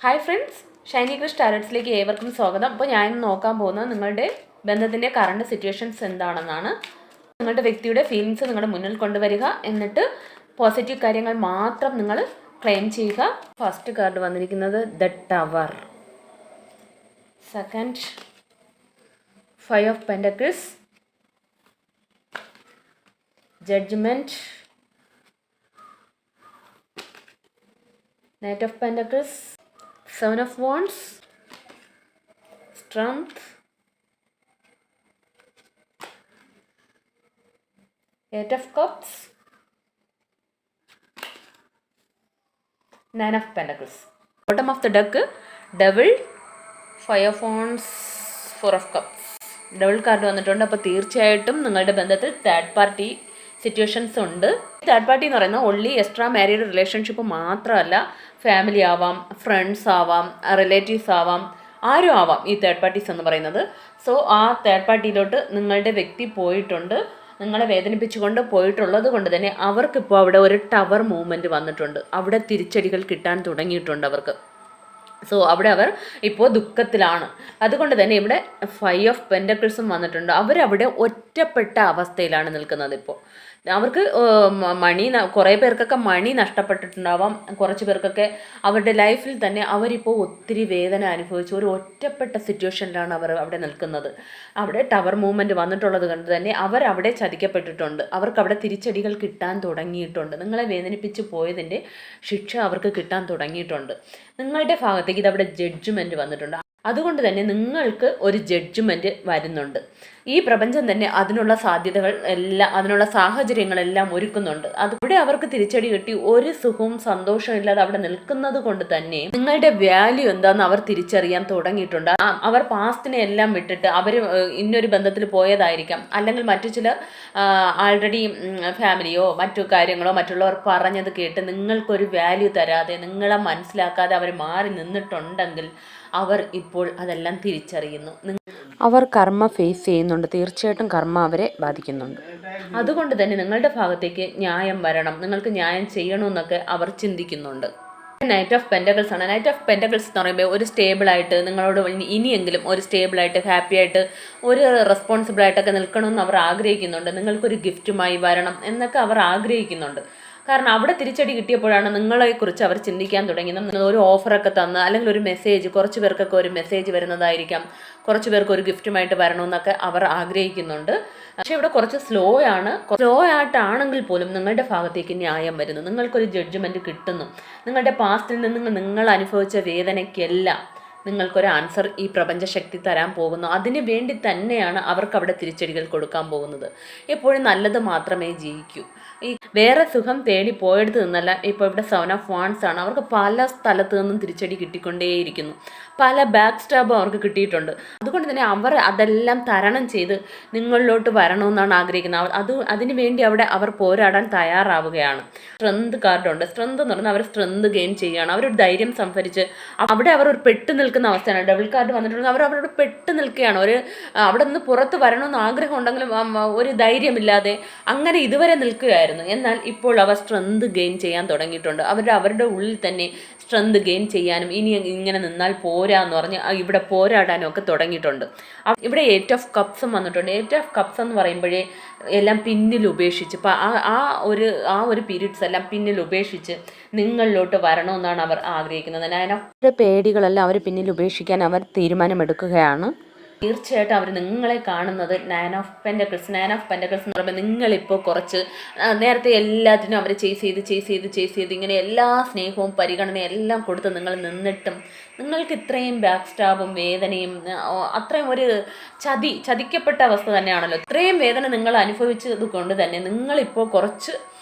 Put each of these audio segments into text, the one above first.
Hi friends, Shiny Krish ടാരറ്റ്സിലേക്ക് ഏവർക്കും സ്വാഗതം. അപ്പോൾ ഞാൻ ഇന്ന് നോക്കാൻ പോകുന്നത് നിങ്ങളുടെ ബന്ധത്തിൻ്റെ കറണ്ട് സിറ്റുവേഷൻസ് എന്താണെന്നാണ്. നിങ്ങളുടെ വ്യക്തിയുടെ ഫീലിങ്സ് നിങ്ങളുടെ മുന്നിൽ കൊണ്ടുവരിക, എന്നിട്ട് പോസിറ്റീവ് കാര്യങ്ങൾ മാത്രം നിങ്ങൾ ക്ലെയിം ചെയ്യുക. ഫസ്റ്റ് കാർഡ് വന്നിരിക്കുന്നത് the tower, second five of pentacles, judgement, Knight of Pentacles, Seven of Wands, Strength, Eight of Cups, Nine of Pentacles. Bottom of the deck, Devil, Five of Wands, Four of Cups. Double card വന്നിട്ടുണ്ട്. അപ്പോൾ തീർച്ചയായിട്ടും നിങ്ങളുടെ ബന്ധത്തിൽ third party situations ഉണ്ട്. Third party എന്ന് പറയുന്നത് only extra married relationship മാത്രമല്ല, family ആവാം, ഫ്രണ്ട്സ് ആവാം, റിലേറ്റീവ്സ് ആവാം, ആരും ആവാം ഈ തേർഡ് പാർട്ടീസ് എന്ന് പറയുന്നത്. സോ ആ തേർഡ് പാർട്ടിയിലോട്ട് നിങ്ങളുടെ വ്യക്തി പോയിട്ടുണ്ട്, നിങ്ങളെ വേദനിപ്പിച്ചുകൊണ്ട് പോയിട്ടുള്ളത് കൊണ്ട് തന്നെ അവർക്കിപ്പോൾ അവിടെ ഒരു ടവർ മൂവ്മെൻറ്റ് വന്നിട്ടുണ്ട്. അവിടെ തിരിച്ചടികൾ കിട്ടാൻ തുടങ്ങിയിട്ടുണ്ട് അവർക്ക്. സോ അവിടെ അവർ ഇപ്പോൾ ദുഃഖത്തിലാണ്. അതുകൊണ്ട് തന്നെ ഇവിടെ ഫൈവ് ഓഫ് പെൻറ്റക്കിൾസും വന്നിട്ടുണ്ട്. അവരവിടെ ഒറ്റപ്പെട്ട അവസ്ഥയിലാണ് നിൽക്കുന്നത്. ഇപ്പോൾ അവർക്ക് കുറേ പേർക്കൊക്കെ മണി നഷ്ടപ്പെട്ടിട്ടുണ്ടാവാം. കുറച്ച് പേർക്കൊക്കെ അവരുടെ ലൈഫിൽ തന്നെ അവരിപ്പോൾ ഒത്തിരി വേദന അനുഭവിച്ചു ഒരു ഒറ്റപ്പെട്ട സിറ്റുവേഷനിലാണ് അവർ അവിടെ നിൽക്കുന്നത്. അവിടെ ടവർ മൂവ്മെൻറ്റ് വന്നിട്ടുള്ളത് കൊണ്ട് തന്നെ അവരവിടെ ചതിക്കപ്പെട്ടിട്ടുണ്ട്. അവർക്ക് അവിടെ തിരിച്ചടികൾ കിട്ടാൻ തുടങ്ങിയിട്ടുണ്ട്. നിങ്ങളെ വേദനിപ്പിച്ച് പോയതിൻ്റെ ശിക്ഷ അവർക്ക് കിട്ടാൻ തുടങ്ങിയിട്ടുണ്ട്. നിങ്ങളുടെ ഭാഗത്തേക്ക് ഇതവിടെ ജഡ്ജ്മെൻറ്റ് വന്നിട്ടുണ്ട്. അതുകൊണ്ട് തന്നെ നിങ്ങൾക്ക് ഒരു ജഡ്ജ്മെൻറ്റ് വരുന്നുണ്ട്. ഈ പ്രപഞ്ചം തന്നെ അതിനുള്ള സാധ്യതകൾ എല്ലാം, അതിനുള്ള സാഹചര്യങ്ങളെല്ലാം ഒരുക്കുന്നുണ്ട്. അതിവിടെ അവർക്ക് തിരിച്ചടി കിട്ടി ഒരു സുഖവും സന്തോഷവും ഇല്ലാതെ അവിടെ നിൽക്കുന്നത് കൊണ്ട് തന്നെ നിങ്ങളുടെ വാല്യൂ എന്താണെന്ന് അവർ തിരിച്ചറിയാൻ തുടങ്ങിയിട്ടുണ്ട്. അവർ പാസ്റ്റിനെ എല്ലാം വിട്ടിട്ട് അവർ ഇന്നൊരു ബന്ധത്തിൽ പോയതായിരിക്കാം, അല്ലെങ്കിൽ മറ്റു ചില ആൾറെഡി ഫാമിലിയോ മറ്റു കാര്യങ്ങളോ മറ്റുള്ളവർ പറഞ്ഞത് കേട്ട് നിങ്ങൾക്കൊരു വാല്യൂ തരാതെ, നിങ്ങളെ മനസ്സിലാക്കാതെ അവർ മാറി നിന്നിട്ടുണ്ടെങ്കിൽ അവർ ഇപ്പോൾ അതെല്ലാം തിരിച്ചറിയുന്നു. അവർ കർമ്മ ഫേസ് ചെയ്യുന്നുണ്ട്. തീർച്ചയായിട്ടും കർമ്മ അവരെ ബാധിക്കുന്നുണ്ട്. അതുകൊണ്ട് തന്നെ നിങ്ങളുടെ ഭാഗത്തേക്ക് ന്യായം വരണം, നിങ്ങൾക്ക് ന്യായം ചെയ്യണമെന്നൊക്കെ അവർ ചിന്തിക്കുന്നുണ്ട്. നൈറ്റ് ഓഫ് പെൻറ്റക്കിൾസ് ആണ്. നൈറ്റ് ഓഫ് പെൻറ്റക്കിൾസ് എന്ന് പറയുമ്പോൾ ഒരു സ്റ്റേബിളായിട്ട് നിങ്ങളോട് ഇനിയെങ്കിലും ഒരു സ്റ്റേബിളായിട്ട് ഹാപ്പി ആയിട്ട് ഒരു റെസ്പോൺസിബിളായിട്ടൊക്കെ നിൽക്കണമെന്ന് അവർ ആഗ്രഹിക്കുന്നുണ്ട്. നിങ്ങൾക്കൊരു ഗിഫ്റ്റുമായി വരണം എന്നൊക്കെ അവർ ആഗ്രഹിക്കുന്നുണ്ട്. കാരണം അവിടെ തിരിച്ചടി കിട്ടിയപ്പോഴാണ് നിങ്ങളെക്കുറിച്ച് അവർ ചിന്തിക്കാൻ തുടങ്ങിയത്. ഒരു ഓഫറൊക്കെ തന്ന്, അല്ലെങ്കിൽ ഒരു മെസ്സേജ്, കുറച്ച് പേർക്കൊക്കെ ഒരു മെസ്സേജ് വരുന്നതായിരിക്കാം, കുറച്ച് പേർക്ക് ഒരു ഗിഫ്റ്റുമായിട്ട് വരണമെന്നൊക്കെ അവർ ആഗ്രഹിക്കുന്നുണ്ട്. പക്ഷേ ഇവിടെ കുറച്ച് സ്ലോ ആയിട്ടാണെങ്കിൽ പോലും നിങ്ങളുടെ ഭാഗത്തേക്ക് ന്യായം വരുന്നു. നിങ്ങൾക്കൊരു ജഡ്ജ്മെൻറ്റ് കിട്ടുന്നു. നിങ്ങളുടെ പാസ്റ്റിൽ നിന്ന് നിങ്ങൾ അനുഭവിച്ച വേദനയ്ക്കെല്ലാം നിങ്ങൾക്കൊരു ആൻസർ ഈ പ്രപഞ്ചശക്തി തരാൻ പോകുന്നു. അതിന് വേണ്ടി തന്നെയാണ് അവർക്ക് അവിടെ തിരിച്ചടികൾ കൊടുക്കാൻ പോകുന്നത്. എപ്പോഴും നല്ലത് മാത്രമേ ജയിക്കൂ. ഈ വേറെ സുഖം തേടി പോയെടുത്ത് നിന്നല്ല, ഇപ്പോൾ ഇവിടെ സെവൻ ഓഫ് വാൻഡ്സ് ആണ്. അവർക്ക് പല സ്ഥലത്ത് നിന്നും തിരിച്ചടി കിട്ടിക്കൊണ്ടേയിരിക്കുന്നു. പല ബാക്ക് സ്റ്റാബും അവർക്ക് കിട്ടിയിട്ടുണ്ട്. അതുകൊണ്ട് തന്നെ അവർ അതെല്ലാം തരണം ചെയ്ത് നിങ്ങളിലോട്ട് വരണമെന്നാണ് ആഗ്രഹിക്കുന്നത്. അതിനു വേണ്ടി അവിടെ അവർ പോരാടാൻ തയ്യാറാവുകയാണ്. സ്ട്രെങ്ത് കാർഡുണ്ട്. സ്ട്രെങ്ത് എന്ന് പറഞ്ഞാൽ അവർ സ്ട്രെങ്ത് ഗെയിൻ ചെയ്യുകയാണ്. അവരൊരു ധൈര്യം സംഭരിച്ച് അവിടെ അവർ ഒരു പെട്ട് നിൽക്കുന്ന അവസ്ഥയാണ്. ഡബിൾ കാർഡ് വന്നിട്ടുണ്ടെങ്കിൽ അവർ അവരോട് പെട്ട് നിൽക്കുകയാണ്. അവിടെ നിന്ന് പുറത്ത് വരണമെന്ന് ആഗ്രഹം ഉണ്ടെങ്കിലും ഒരു ധൈര്യമില്ലാതെ അങ്ങനെ ഇതുവരെ നിൽക്കുകയായിരുന്നു. എന്നാൽ ഇപ്പോൾ അവർ സ്ട്രെങ്ത് ഗെയിൻ ചെയ്യാൻ തുടങ്ങിയിട്ടുണ്ട്. അവരുടെ ഉള്ളിൽ തന്നെ സ്ട്രെങ്ത് ഗെയിൻ ചെയ്യാനും ഇനി ഇങ്ങനെ നിന്നാൽ പോരാന്ന് പറഞ്ഞ് ഇവിടെ പോരാടാനും ഒക്കെ തുടങ്ങിയിട്ടുണ്ട്. ഇവിടെ എയ്റ്റ് ഓഫ് കപ്സും വന്നിട്ടുണ്ട്. എയ്റ്റ് ഓഫ് കപ്സ് എന്ന് പറയുമ്പോഴേ എല്ലാം പിന്നിൽ ഉപേക്ഷിച്ച് ആ ഒരു പീരീഡ്സ് എല്ലാം പിന്നിൽ ഉപേക്ഷിച്ച് നിങ്ങളിലോട്ട് വരണമെന്നാണ് അവർ ആഗ്രഹിക്കുന്നത്. അവരുടെ പേടികളെല്ലാം അവർ പിന്നിൽ ഉപേക്ഷിക്കാൻ അവർ തീരുമാനമെടുക്കുകയാണ്. തീർച്ചയായിട്ടും അവർ നിങ്ങളെ കാണുന്നത് നയൻ ഓഫ് പെൻറ്റക്കിൾസ് എന്ന് പറയുമ്പോൾ നിങ്ങളിപ്പോൾ കുറച്ച് നേരത്തെ എല്ലാത്തിനും അവർ ചേസ് ചെയ്ത് ഇങ്ങനെ എല്ലാ സ്നേഹവും പരിഗണനയും എല്ലാം കൊടുത്ത് നിങ്ങൾ നിന്നിട്ടും നിങ്ങൾക്ക് ഇത്രയും ബാക്ക് സ്റ്റാബും വേദനയും അത്രയും ഒരു ചതിക്കപ്പെട്ട അവസ്ഥ തന്നെയാണല്ലോ. ഇത്രയും വേദന നിങ്ങൾ അനുഭവിച്ചത് കൊണ്ട് തന്നെ നിങ്ങളിപ്പോൾ കുറച്ച്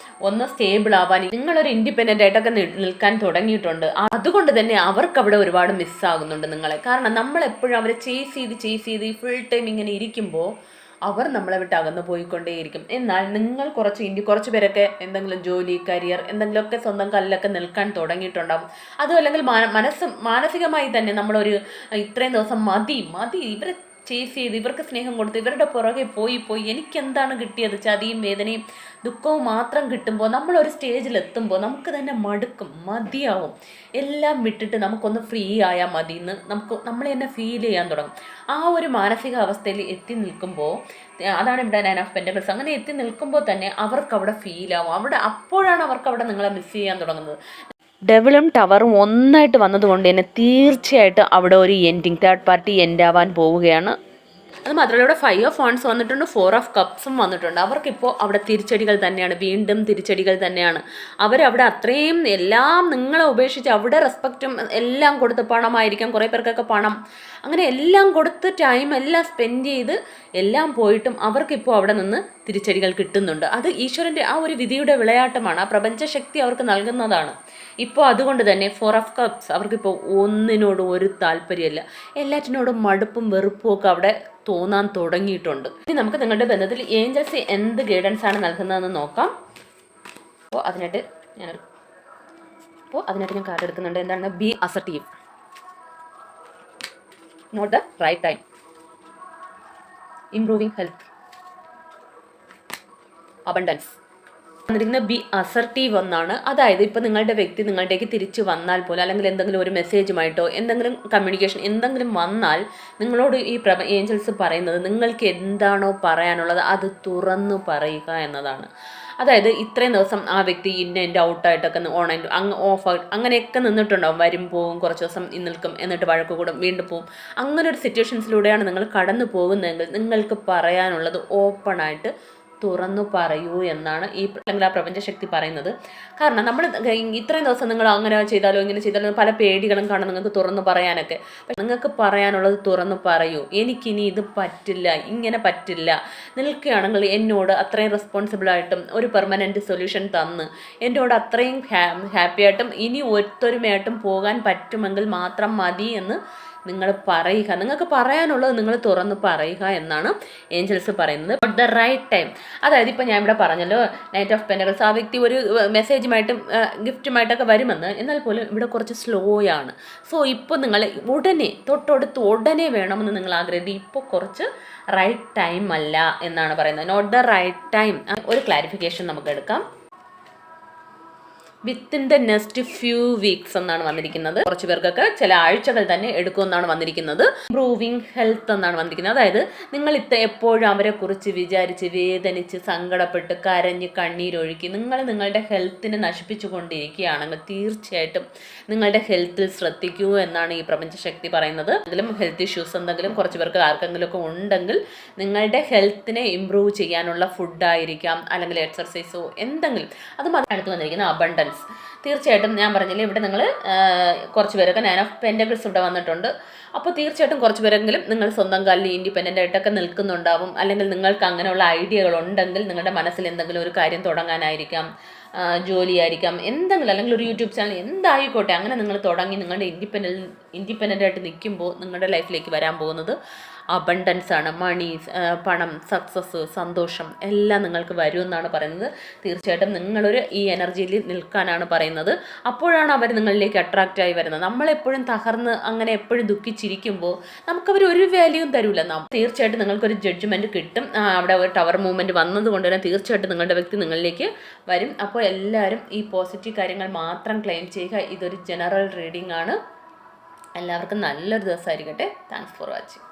ഒന്ന് സ്റ്റേബിൾ ആവാൻ, നിങ്ങളൊരു ഇൻഡിപെൻഡൻ്റ് ആയിട്ടൊക്കെ നിൽക്കാൻ തുടങ്ങിയിട്ടുണ്ട്. അതുകൊണ്ട് തന്നെ അവർക്ക് അവിടെ ഒരുപാട് മിസ്സാകുന്നുണ്ട് നിങ്ങളെ. കാരണം നമ്മളെപ്പോഴും അവരെ ചേസ് ചെയ്ത് ഫുൾ ടൈം ഇങ്ങനെ ഇരിക്കുമ്പോൾ അവർ നമ്മളെ വിട്ട് അകന്നു പോയിക്കൊണ്ടേയിരിക്കും. എന്നാൽ നിങ്ങൾ കുറച്ച് പേരൊക്കെ എന്തെങ്കിലും ജോലി, കരിയർ, എന്തെങ്കിലുമൊക്കെ സ്വന്തം കല്ലിലൊക്കെ നിൽക്കാൻ തുടങ്ങിയിട്ടുണ്ടാവും. അതും അല്ലെങ്കിൽ മാനസികമായി തന്നെ നമ്മളൊരു ഇത്രയും ദിവസം മതി ഇവരെ ചേസ് ചെയ്ത് ഇവർക്ക് സ്നേഹം കൊടുത്ത് ഇവരുടെ പുറകെ പോയി എനിക്കെന്താണ് കിട്ടിയത്, ചതിയും വേദനയും ദുഃഖവും മാത്രം കിട്ടുമ്പോൾ നമ്മളൊരു സ്റ്റേജിലെത്തുമ്പോൾ നമുക്ക് തന്നെ മടുക്കും, മതിയാവും, എല്ലാം വിട്ടിട്ട് നമുക്കൊന്ന് ഫ്രീ ആയാൽ മതി എന്ന് നമ്മൾ തന്നെ ഫീൽ ചെയ്യാൻ തുടങ്ങും. ആ ഒരു മാനസികാവസ്ഥയിൽ എത്തി നിൽക്കുമ്പോൾ അതാണ് ഇവിടെ 9 ഓഫ് പെൻറ്റക്കിൾസ്. അങ്ങനെ എത്തി നിൽക്കുമ്പോൾ തന്നെ അവർക്കവിടെ ഫീലാവും, അപ്പോഴാണ് അവർക്കവിടെ നിങ്ങളെ മിസ് ചെയ്യാൻ തുടങ്ങുന്നത്. ഡെവിളും ടവറും ഒന്നായിട്ട് വന്നതുകൊണ്ട് തന്നെ തീർച്ചയായിട്ടും അവിടെ ഒരു എൻഡിങ്, തേർഡ് പാർട്ടി എൻഡ് ആവാൻ പോവുകയാണ്. അത് മാത്രമല്ല ഇവിടെ 5 ഓഫ് വൺസ് വന്നിട്ടുണ്ട്, 4 ഓഫ് കപ്സും വന്നിട്ടുണ്ട്. അവർക്കിപ്പോൾ അവിടെ തിരിച്ചടികൾ തന്നെയാണ്, വീണ്ടും തിരിച്ചടികൾ തന്നെയാണ്. അവരവിടെ അത്രയും എല്ലാം നിങ്ങളെ ഉപേക്ഷിച്ച് അവിടെ റെസ്പെക്റ്റും എല്ലാം കൊടുത്ത്, പണമായിരിക്കാം, കുറേ പേർക്കൊക്കെ പണം, അങ്ങനെ എല്ലാം കൊടുത്ത് ടൈം എല്ലാം സ്പെൻഡ് ചെയ്ത് എല്ലാം പോയിട്ടും അവർക്കിപ്പോൾ അവിടെ നിന്ന് തിരിച്ചടികൾ കിട്ടുന്നുണ്ട്. അത് ഈശ്വരൻ്റെ ആ ഒരു വിധിയുടെ വിളയാട്ടമാണ്, ആ പ്രപഞ്ചശക്തി അവർക്ക് നൽകുന്നതാണ്. ഇപ്പോൾ അതുകൊണ്ട് തന്നെ 4 ഓഫ് കപ്സ് അവർക്കിപ്പോൾ ഒന്നിനോടും ഒരു താല്പര്യമില്ല, എല്ലാറ്റിനോടും മടുപ്പും വെറുപ്പും ഒക്കെ അവിടെ തോന്നാൻ തുടങ്ങിയിട്ടുണ്ട്. ഇനി നമുക്ക് നിങ്ങളുടെ ബന്ധത്തിൽ ഏഞ്ചൽസ് എന്ത് ഗൈഡൻസ് ആണ് നൽകുന്നതെന്ന് നോക്കാം. അപ്പോൾ അതിനായിട്ട് ഞാൻ കാർഡ് എടുക്കുന്നുണ്ട്. എന്താണ്? Be assertive, not the right time, improving health, abundance. വന്നിരിക്കുന്നത് ബി അസർട്ടീവ് എന്നാണ്. അതായത് ഇപ്പോൾ നിങ്ങളുടെ വ്യക്തി നിങ്ങളുടേക്ക് തിരിച്ചു വന്നാൽ പോലും, അല്ലെങ്കിൽ എന്തെങ്കിലും ഒരു മെസ്സേജുമായിട്ടോ എന്തെങ്കിലും കമ്മ്യൂണിക്കേഷൻ എന്തെങ്കിലും വന്നാൽ നിങ്ങളോട് ഈ ഏഞ്ചൽസ് പറയുന്നത് നിങ്ങൾക്ക് എന്താണോ പറയാനുള്ളത് അത് തുറന്നു പറയുക എന്നതാണ്. അതായത് ഇത്രയും ദിവസം ആ വ്യക്തി എൻ്റെ ഔട്ടായിട്ടൊക്കെ ഓൺ ഓഫ് ഔട്ട് അങ്ങനെയൊക്കെ നിന്നിട്ടുണ്ടാവും, വരും പോവും, കുറച്ച് ദിവസം നിൽക്കും, എന്നിട്ട് വഴക്ക് കൂടും, വീണ്ടും പോവും. അങ്ങനെ ഒരു സിറ്റുവേഷൻസിലൂടെയാണ് നിങ്ങൾ കടന്നു പോകുന്നതെങ്കിൽ നിങ്ങൾക്ക് പറയാനുള്ളത് ഓപ്പണായിട്ട് തുറന്നു പറയൂ എന്നാണ് അല്ലെങ്കിൽ ആ പ്രപഞ്ചശക്തി പറയുന്നത്. കാരണം നമ്മൾ ഇത്രയും ദിവസം നിങ്ങൾ അങ്ങനെ ചെയ്താലോ ഇങ്ങനെ ചെയ്താലോ പല പേടികളും കാണും നിങ്ങൾക്ക് തുറന്നു പറയാനൊക്കെ. പക്ഷെ നിങ്ങൾക്ക് പറയാനുള്ളത് തുറന്നു പറയൂ. എനിക്കിനി ഇത് പറ്റില്ല, ഇങ്ങനെ പറ്റില്ല. നിൽക്കുകയാണെങ്കിൽ എന്നോട് അത്രയും റെസ്പോൺസിബിളായിട്ടും ഒരു പെർമനൻറ്റ് സൊല്യൂഷൻ തന്ന് എന്നോട് അത്രയും ഹാപ്പിയായിട്ടും ഇനി ഒത്തൊരുമയായിട്ടും പോകാൻ പറ്റുമെങ്കിൽ മാത്രം മതി എന്ന് നിങ്ങൾ പറയുക. നിങ്ങൾക്ക് പറയാനുള്ളത് നിങ്ങൾ തുറന്ന് പറയുക എന്നാണ് ഏഞ്ചൽസ് പറയുന്നത്. At the right time. അതായത് ഇപ്പോൾ ഞാൻ ഇവിടെ പറഞ്ഞല്ലോ, നൈറ്റ് ഓഫ് പെൻറ്റക്കിൾസ്, ആ വ്യക്തി ഒരു മെസ്സേജുമായിട്ടും ഗിഫ്റ്റുമായിട്ടൊക്കെ വരുമെന്ന്, എന്നാൽ പോലും ഇവിടെ കുറച്ച് സ്ലോ ആണ്. സോ ഇപ്പോൾ നിങ്ങൾ തൊട്ടടുത്ത് ഉടനെ വേണമെന്ന് നിങ്ങൾ ആഗ്രഹിക്കുന്നത് ഇപ്പോൾ കുറച്ച് റൈറ്റ് ടൈം അല്ല എന്നാണ് പറയുന്നത്. Not the right time. ഒരു ക്ലാരിഫിക്കേഷൻ നമുക്ക് എടുക്കാം. Within the next few weeks എന്നാണ് വന്നിരിക്കുന്നത്. കുറച്ച് പേർക്കൊക്കെ ചില ആഴ്ചകൾ തന്നെ എടുക്കുമെന്നാണ് വന്നിരിക്കുന്നത്. ഇംപ്രൂവിങ് ഹെൽത്ത് എന്നാണ് വന്നിരിക്കുന്നത്. അതായത് നിങ്ങൾ എപ്പോഴും അവരെക്കുറിച്ച് വിചാരിച്ച് വേദനിച്ച് സങ്കടപ്പെട്ട് കരഞ്ഞ് കണ്ണീരൊഴുക്കി നിങ്ങളുടെ ഹെൽത്തിനെ നശിപ്പിച്ചു കൊണ്ടിരിക്കുകയാണെങ്കിൽ തീർച്ചയായിട്ടും നിങ്ങളുടെ ഹെൽത്തിൽ ശ്രദ്ധിക്കൂ എന്നാണ് ഈ പ്രപഞ്ചശക്തി പറയുന്നത്. എന്തെങ്കിലും ഹെൽത്ത് ഇഷ്യൂസ് എന്തെങ്കിലും കുറച്ച് പേർക്ക് ആർക്കെങ്കിലുമൊക്കെ ഉണ്ടെങ്കിൽ നിങ്ങളുടെ ഹെൽത്തിനെ ഇംപ്രൂവ് ചെയ്യാനുള്ള ഫുഡായിരിക്കാം, അല്ലെങ്കിൽ എക്സർസൈസോ എന്തെങ്കിലും. അത് അടുത്ത് വന്നിരിക്കുന്ന അബണ്ടൻസ്. തീർച്ചയായിട്ടും ഞാൻ പറഞ്ഞില്ലേ, ഇവിടെ നിങ്ങൾ കുറച്ച് പേരൊക്കെ 9 ഓഫ് പെൻറ്റക്കിൾസ് ഇവിടെ വന്നിട്ടുണ്ട്. അപ്പോൾ തീർച്ചയായിട്ടും കുറച്ച് പേരെങ്കിലും നിങ്ങൾ സ്വന്തം കാലിൽ ഇൻഡിപെൻഡൻ്റ് ആയിട്ടൊക്കെ നിൽക്കുന്നുണ്ടാവും. അല്ലെങ്കിൽ നിങ്ങൾക്ക് അങ്ങനെയുള്ള ഐഡിയകൾ ഉണ്ടെങ്കിൽ നിങ്ങളുടെ മനസ്സിൽ എന്തെങ്കിലും ഒരു കാര്യം തുടങ്ങാനായിരിക്കാം, ജോലിയായിരിക്കാം, എന്തെങ്കിലും, അല്ലെങ്കിൽ ഒരു യൂട്യൂബ് ചാനൽ എന്തായിക്കോട്ടെ, അങ്ങനെ നിങ്ങൾ തുടങ്ങി നിങ്ങളുടെ ഇൻഡിപെൻഡൻ്റ് ആയിട്ട് നിൽക്കുമ്പോൾ നിങ്ങളുടെ ലൈഫിലേക്ക് വരാൻ പോകുന്നത് അബണ്ടൻസ് ആണ്. മണി, പണം, സക്സസ്, സന്തോഷം എല്ലാം നിങ്ങൾക്ക് വരുമെന്നാണ് പറയുന്നത്. തീർച്ചയായിട്ടും നിങ്ങളൊരു ഈ എനർജിയിൽ നിൽക്കാനാണ് പറയുന്നത്. അപ്പോഴാണ് അവർ നിങ്ങളിലേക്ക് അട്രാക്റ്റായി വരുന്നത്. നമ്മളെപ്പോഴും തകർന്ന് അങ്ങനെ എപ്പോഴും ദുഃഖിച്ചിരിക്കുമ്പോൾ നമുക്കവർ ഒരു വാല്യൂവും തരില്ല. തീർച്ചയായിട്ടും നിങ്ങൾക്കൊരു ജഡ്ജ്മെൻറ്റ് കിട്ടും. അവിടെ ഒരു ടവർ മൂവ്മെൻറ്റ് വന്നതുകൊണ്ട് തന്നെ തീർച്ചയായിട്ടും നിങ്ങളുടെ വ്യക്തി നിങ്ങളിലേക്ക് വരും. അപ്പോൾ എല്ലാവരും ഈ പോസിറ്റീവ് കാര്യങ്ങൾ മാത്രം ക്ലെയിം ചെയ്യുക. ഇതൊരു ജനറൽ റീഡിംഗ് ആണ്. എല്ലാവർക്കും നല്ലൊരു ദിവസമായിരിക്കട്ടെ. Thanks for watching.